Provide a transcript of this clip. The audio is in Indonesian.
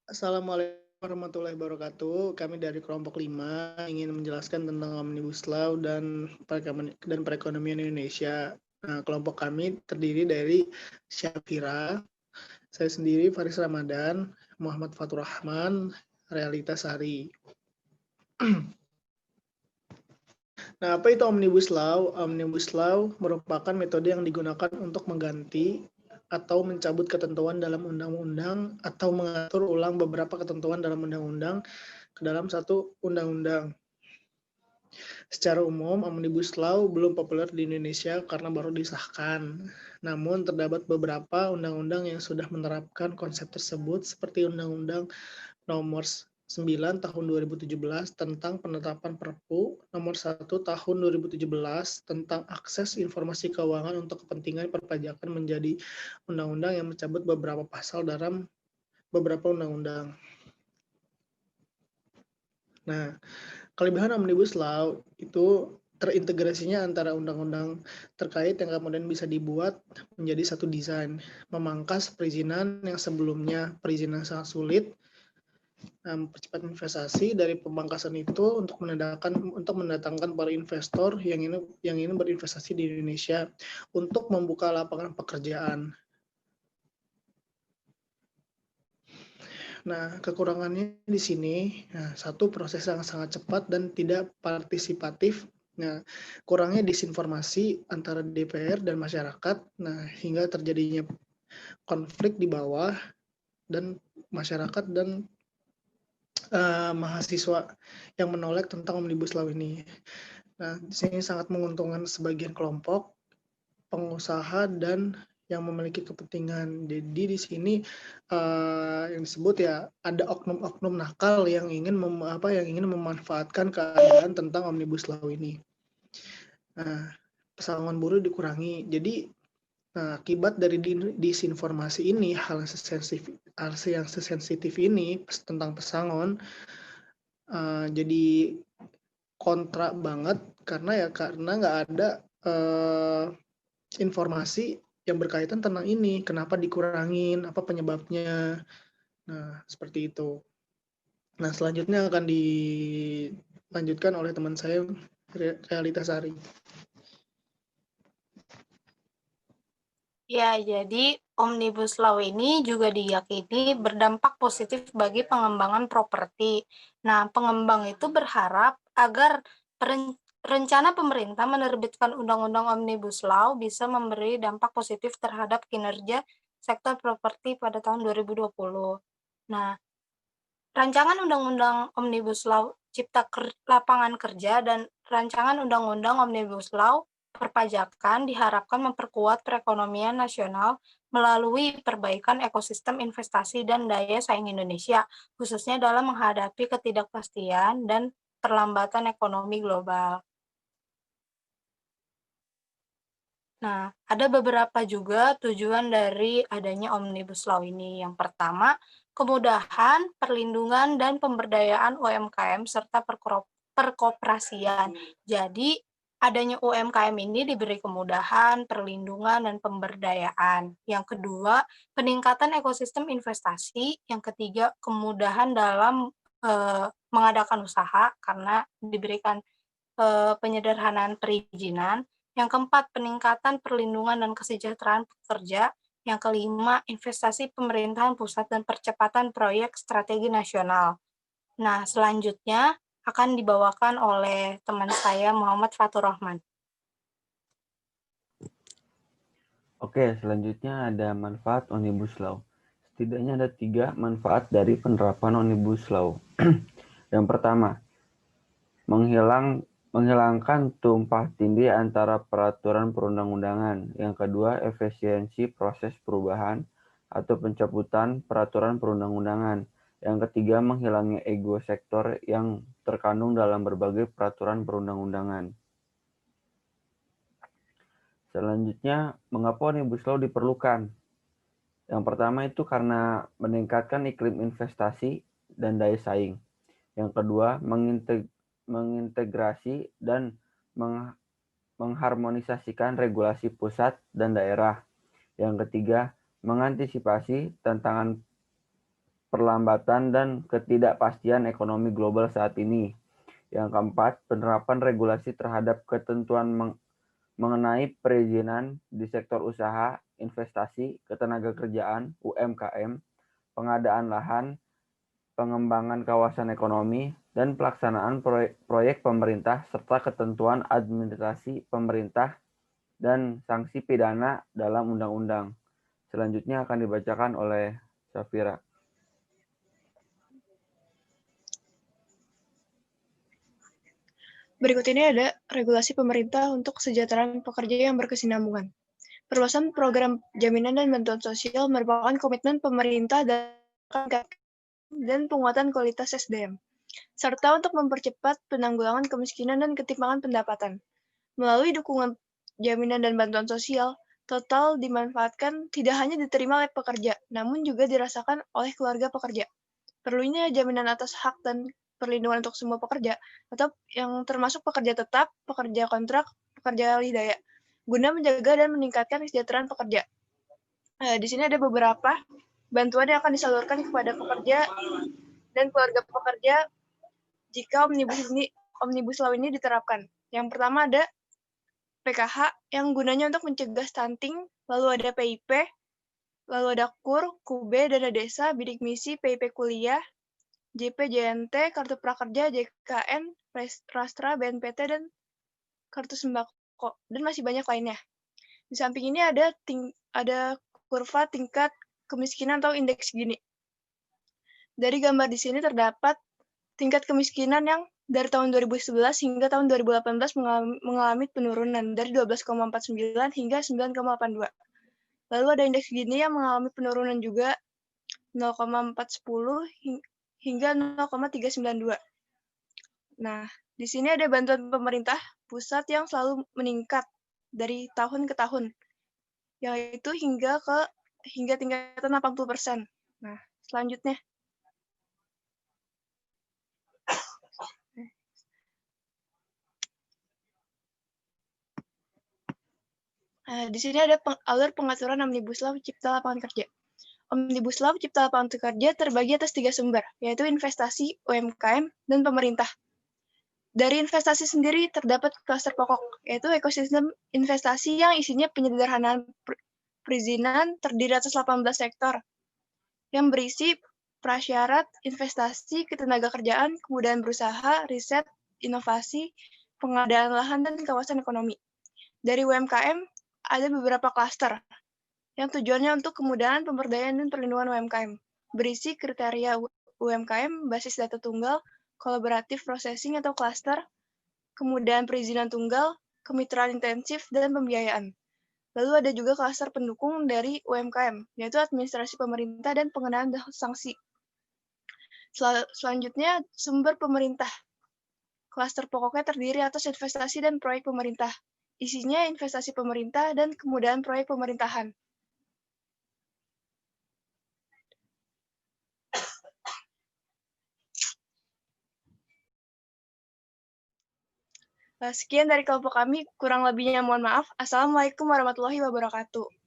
Assalamualaikum warahmatullahi wabarakatuh. Kami dari kelompok 5 ingin menjelaskan tentang Omnibus Law dan perekonomian Indonesia. Nah, kelompok kami terdiri dari Syafira, saya sendiri Faris Ramadan, Muhammad Fatur Rahman, Realita Sari. Nah, apa itu Omnibus Law? Omnibus Law merupakan metode yang digunakan untuk mengganti atau mencabut ketentuan dalam undang-undang atau mengatur ulang beberapa ketentuan dalam undang-undang ke dalam satu undang-undang. Secara umum, Omnibus Law belum populer di Indonesia karena baru disahkan. Namun, terdapat beberapa undang-undang yang sudah menerapkan konsep tersebut seperti Undang-Undang Nomor 9 Tahun 2017 tentang penetapan Perpu Nomor 1 Tahun 2017 tentang akses informasi keuangan untuk kepentingan perpajakan menjadi undang-undang yang mencabut beberapa pasal dalam beberapa undang-undang. Nah, kelebihan Omnibus Law itu terintegrasinya antara undang-undang terkait yang kemudian bisa dibuat menjadi satu desain, memangkas perizinan yang sebelumnya perizinan sangat sulit, mempercepat investasi. Dari pemangkasan itu untuk mendatangkan para investor yang ingin berinvestasi di Indonesia untuk membuka lapangan pekerjaan. Nah, kekurangannya di sini, satu proses yang sangat cepat dan tidak partisipatif. Nah, kurangnya disinformasi antara DPR dan masyarakat, nah hingga terjadinya konflik di bawah dan masyarakat dan mahasiswa yang menolak tentang Omnibus Law ini. Nah, di sini sangat menguntungkan sebagian kelompok, pengusaha, dan yang memiliki kepentingan. Jadi di sini yang disebut ya ada oknum-oknum nakal yang ingin memanfaatkan keadaan tentang Omnibus Law ini. Nah, pesangon buruh dikurangi. Jadi akibat dari disinformasi ini, hal yang sesensitif ini tentang pesangon jadi kontra banget karena nggak ada informasi yang berkaitan tentang ini, kenapa dikurangin, apa penyebabnya. Nah, seperti itu. Nah, selanjutnya akan dilanjutkan oleh teman saya, Realita Sari. Ya, jadi Omnibus Law ini juga diyakini berdampak positif bagi pengembangan properti. Nah, pengembang itu berharap agar rencana pemerintah menerbitkan Undang-Undang Omnibus Law bisa memberi dampak positif terhadap kinerja sektor properti pada tahun 2020. Nah, rancangan Undang-Undang Omnibus Law Cipta Lapangan Kerja dan rancangan Undang-Undang Omnibus Law Perpajakan diharapkan memperkuat perekonomian nasional melalui perbaikan ekosistem investasi dan daya saing Indonesia, khususnya dalam menghadapi ketidakpastian dan perlambatan ekonomi global. Nah, ada beberapa juga tujuan dari adanya Omnibus Law ini. Yang pertama, kemudahan, perlindungan, dan pemberdayaan UMKM serta perkoperasian. Jadi, adanya UMKM ini diberi kemudahan, perlindungan, dan pemberdayaan. Yang kedua, peningkatan ekosistem investasi. Yang ketiga, kemudahan dalam mengadakan usaha karena diberikan penyederhanaan perizinan. Yang keempat, peningkatan perlindungan dan kesejahteraan pekerja. Yang kelima, investasi pemerintahan pusat dan percepatan proyek strategi nasional. Nah, selanjutnya akan dibawakan oleh teman saya Muhammad Fatur Rahman. Oke, selanjutnya ada manfaat Omnibus Law. Setidaknya ada 3 manfaat dari penerapan Omnibus Law. Yang pertama, menghilangkan tumpah tindih antara peraturan perundang-undangan. Yang kedua, efisiensi proses perubahan atau pencabutan peraturan perundang-undangan. Yang ketiga, menghilangnya ego sektor yang terkandung dalam berbagai peraturan perundang-undangan. Selanjutnya, mengapa Omnibus Law diperlukan? Yang pertama itu karena meningkatkan iklim investasi dan daya saing. Yang kedua, mengintegrasi dan mengharmonisasikan regulasi pusat dan daerah. Yang ketiga, mengantisipasi tantangan perlambatan dan ketidakpastian ekonomi global saat ini. Yang keempat, penerapan regulasi terhadap ketentuan mengenai perizinan di sektor usaha, investasi, ketenagakerjaan, UMKM, pengadaan lahan, pengembangan kawasan ekonomi, dan pelaksanaan proyek pemerintah, serta ketentuan administrasi pemerintah dan sanksi pidana dalam undang-undang. Selanjutnya akan dibacakan oleh Safira. Berikut ini ada regulasi pemerintah untuk kesejahteraan pekerja yang berkesinambungan. Perluasan program jaminan dan bantuan sosial merupakan komitmen pemerintah dan penguatan kualitas SDM, serta untuk mempercepat penanggulangan kemiskinan dan ketimpangan pendapatan. Melalui dukungan jaminan dan bantuan sosial, total dimanfaatkan tidak hanya diterima oleh pekerja, namun juga dirasakan oleh keluarga pekerja. Perlunya jaminan atas hak dan perlindungan untuk semua pekerja, atau yang termasuk pekerja tetap, pekerja kontrak, pekerja alih daya, guna menjaga dan meningkatkan kesejahteraan pekerja. Di sini ada beberapa bantuan yang akan disalurkan kepada pekerja dan keluarga pekerja jika Omnibus Law ini diterapkan. Yang pertama ada PKH yang gunanya untuk mencegah stunting, lalu ada PIP, lalu ada KUR, KUB, dana desa, bidik misi, PIP kuliah, JP, JNT, kartu prakerja, JKN, Rastra, BNPT, dan kartu sembako, dan masih banyak lainnya. Di samping ini ada kurva tingkat kemiskinan atau indeks Gini. Dari gambar di sini terdapat tingkat kemiskinan yang dari tahun 2011 hingga tahun 2018 mengalami penurunan dari 12,49 hingga 9,82. Lalu ada indeks Gini yang mengalami penurunan juga 0,410 hingga 0,392. Nah, di sini ada bantuan pemerintah pusat yang selalu meningkat dari tahun ke tahun, yaitu hingga tingkatan 80%. Nah, selanjutnya. Di sini ada alur pengaturan Omnibus Law Cipta Lapangan Kerja. Omnibus Law Cipta Lapangan Kerja terbagi atas 3 sumber, yaitu investasi, UMKM, dan pemerintah. Dari investasi sendiri terdapat klaster pokok, yaitu ekosistem investasi yang isinya penyederhanaan perizinan terdiri atas 18 sektor, yang berisi prasyarat, investasi, ketenagakerjaan, kemudahan berusaha, riset, inovasi, pengadaan lahan, dan kawasan ekonomi. Dari UMKM, ada beberapa klaster yang tujuannya untuk kemudahan pemberdayaan dan perlindungan UMKM, berisi kriteria UMKM, basis data tunggal, kolaboratif processing atau klaster, kemudahan perizinan tunggal, kemitraan intensif, dan pembiayaan. Lalu ada juga klaster pendukung dari UMKM, yaitu administrasi pemerintah dan pengenaan sanksi. Selanjutnya, sumber pemerintah. Klaster pokoknya terdiri atas investasi dan proyek pemerintah. Isinya investasi pemerintah dan kemudahan proyek pemerintahan. Sekian dari kelompok kami, kurang lebihnya mohon maaf. Assalamualaikum warahmatullahi wabarakatuh.